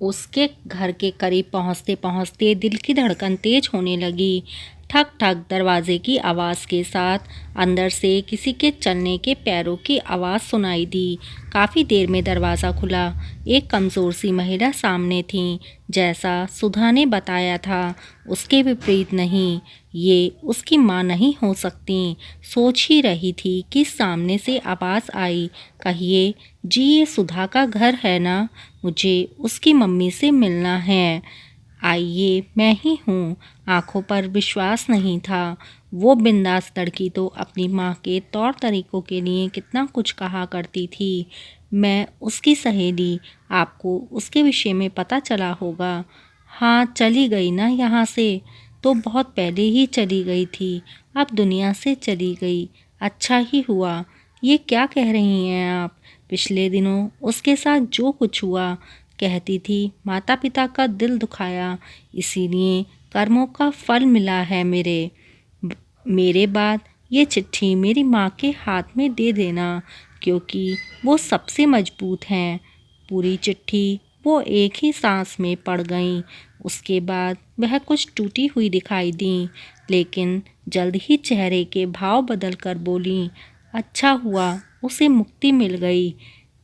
उसके घर के करीब पहुंचते पहुंचते दिल की धड़कन तेज होने लगी। ठक ठक दरवाजे की आवाज़ के साथ अंदर से किसी के चलने के पैरों की आवाज़ सुनाई दी। काफ़ी देर में दरवाज़ा खुला। एक कमज़ोर सी महिला सामने थी। जैसा सुधा ने बताया था उसके विपरीत नहीं, ये उसकी माँ नहीं हो सकती। सोच ही रही थी कि सामने से आवाज़ आई, कहिए जी, ये सुधा का घर है ना? मुझे उसकी मम्मी से मिलना है। आइए, मैं ही हूँ। आंखों पर विश्वास नहीं था। वो बिंदास लड़की तो अपनी माँ के तौर तरीकों के लिए कितना कुछ कहा करती थी। मैं उसकी सहेली, आपको उसके विषय में पता चला होगा। हाँ, चली गई ना यहाँ से? तो बहुत पहले ही चली गई थी, अब दुनिया से चली गई। अच्छा ही हुआ। ये क्या कह रही हैं आप? पिछले दिनों उसके साथ जो कुछ हुआ, कहती थी माता पिता का दिल दुखाया, इसीलिए कर्मों का फल मिला है मेरे बाद ये चिट्ठी मेरी माँ के हाथ में दे देना, क्योंकि वो सबसे मजबूत हैं। पूरी चिट्ठी वो एक ही सांस में पढ़ गईं। उसके बाद वह कुछ टूटी हुई दिखाई दी, लेकिन जल्द ही चेहरे के भाव बदल कर बोली, अच्छा हुआ उसे मुक्ति मिल गई।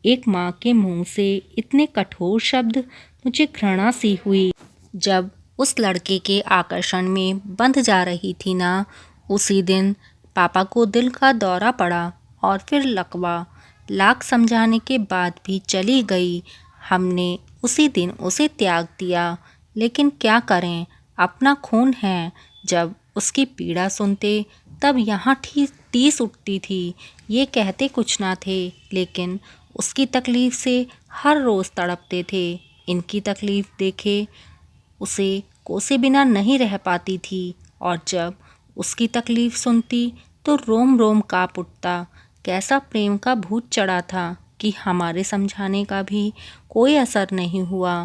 एक माँ के मुंह से इतने कठोर शब्द, मुझे घृणा सी हुई। जब उस लड़के के आकर्षण में बंध जा रही थी ना, उसी दिन पापा को दिल का दौरा पड़ा और फिर लकवा। लाख समझाने के बाद भी चली गई। हमने उसी दिन उसे त्याग दिया, लेकिन क्या करें, अपना खून है। जब उसकी पीड़ा सुनते तब यहाँ टीस उठती थी। ये कहते कुछ ना थे, लेकिन उसकी तकलीफ़ से हर रोज़ तड़पते थे। इनकी तकलीफ़ देखे उसे कोसे बिना नहीं रह पाती थी, और जब उसकी तकलीफ़ सुनती तो रोम रोम काँप उठता। कैसा प्रेम का भूत चढ़ा था कि हमारे समझाने का भी कोई असर नहीं हुआ।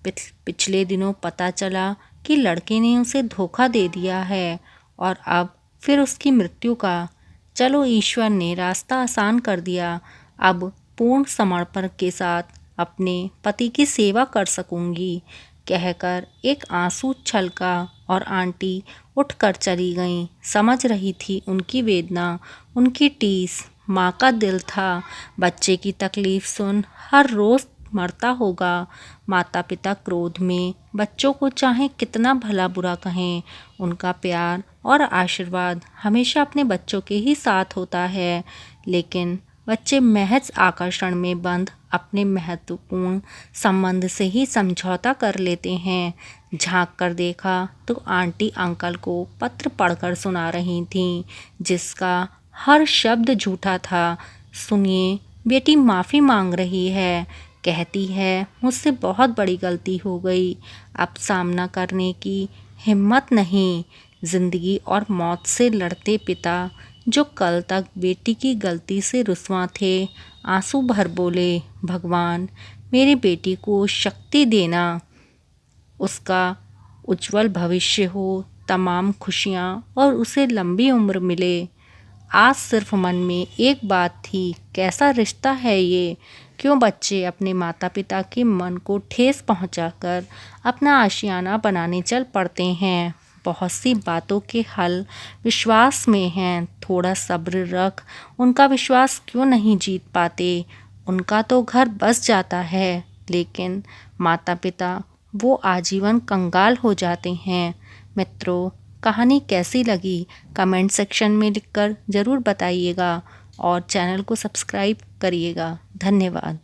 पिछले दिनों पता चला कि लड़के ने उसे धोखा दे दिया है, और अब फिर उसकी मृत्यु का। चलो, ईश्वर ने रास्ता आसान कर दिया। अब पूर्ण समर्पण के साथ अपने पति की सेवा कर सकूंगी, कहकर एक आंसू छलका और आंटी उठकर चली गईं। समझ रही थी उनकी वेदना, उनकी टीस। माँ का दिल था बच्चे की तकलीफ सुन हर रोज़ मरता होगा। माता पिता क्रोध में बच्चों को चाहे कितना भला बुरा कहें, उनका प्यार और आशीर्वाद हमेशा अपने बच्चों के ही साथ होता है। लेकिन बच्चे महज आकर्षण में बंद अपने महत्वपूर्ण संबंध से ही समझौता कर लेते हैं। झांक कर देखा तो आंटी अंकल को पत्र पढ़कर सुना रही थीं, जिसका हर शब्द झूठा था। सुनिए, बेटी माफ़ी मांग रही है, कहती है मुझसे बहुत बड़ी गलती हो गई, अब सामना करने की हिम्मत नहीं। जिंदगी और मौत से लड़ते पिता, जो कल तक बेटी की गलती से रुस्वा थे, आंसू भर बोले, भगवान मेरी बेटी को शक्ति देना, उसका उज्जवल भविष्य हो, तमाम खुशियाँ और उसे लंबी उम्र मिले। आज सिर्फ मन में एक बात थी, कैसा रिश्ता है ये? क्यों बच्चे अपने माता पिता के मन को ठेस पहुंचाकर अपना आशियाना बनाने चल पड़ते हैं? बहुत सी बातों के हल विश्वास में हैं। थोड़ा सब्र रख, उनका विश्वास क्यों नहीं जीत पाते? उनका तो घर बस जाता है, लेकिन माता पिता वो आजीवन कंगाल हो जाते हैं। मित्रों, कहानी कैसी लगी कमेंट सेक्शन में लिखकर ज़रूर बताइएगा, और चैनल को सब्सक्राइब करिएगा। धन्यवाद।